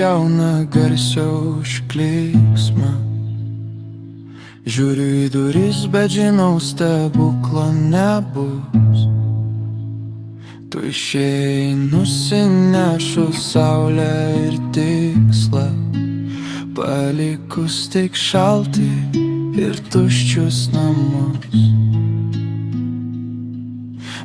spjauna garsiau už klyksmą. Žiūriu į duris, bet žinau, stebuklo nebus. Tu išėjai nusinešus saulę ir tikslą, palikus tik šaltį ir tuščius namus.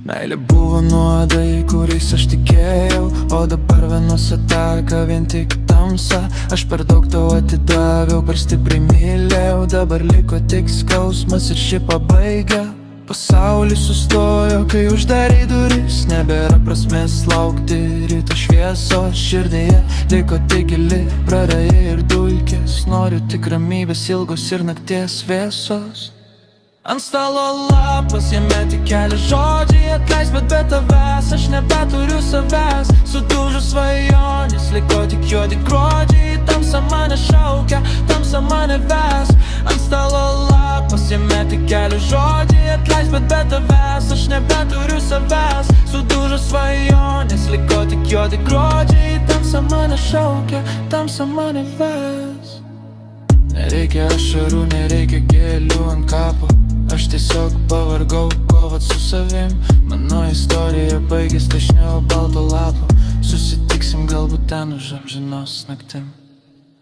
Meilė buvo nuodai, kuriais aš tikėjau, o dabar vienos ataka vien tik tamsa. Aš per daug tau atidaviau, per stipriai mylėjau, dabar liko tik skausmas ir ši pabaiga. Pasaulis sustojo, kai uždarė duris, nebėra prasmės laukti ryto šviesos. Širdyje liko tik gili praraja ir dulkės, noriu tik ramybės ilgos ir nakties vėsos. Ant stalo lapas, jame tik keli žodžiai, atleisk, bet be tavęs aš nebeturiu savęs. Sudužus svajonės, liko tik juodi gruodžiai, tamsa mane šaukia, tamsa mane ves. Ant stalo lapas, jame tik keli žodžiai, atleisk, bet be tavęs aš nebeturiu savęs. Sudužus svajonės, liko tik juodi gruodžiai, tamsa mane šaukia, tamsa mane ves. Nereikia ašarų, nereikia gėlių ant kapo, aš tiesiog pavargau kovot su savim. Mano istorija baigės dažniau balto lapo, susitiksim galbūt ten už amžinos naktim.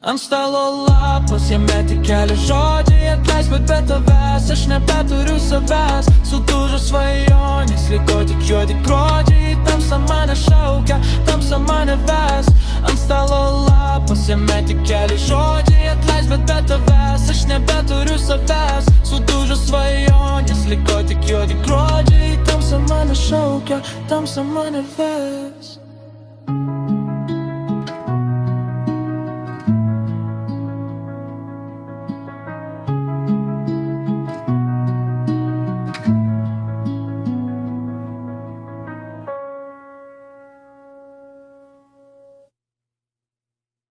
Ant stalo lapas, jame tik keli žodžiai, atleisk, bet be tavęs aš nebeturiu savęs. Sudužus svajonės, liko tik juodi gruodžiai, tamsa mane šaukia, tamsa mane ves. Ant stalo lapas, jame tik keli žodžiai, atleisk, bet be tavęs aš nebeturiu savęs. Sudužus svajonės, liko tik juodi gruodžiai, tamsa mane šaukia, tamsa mane ves.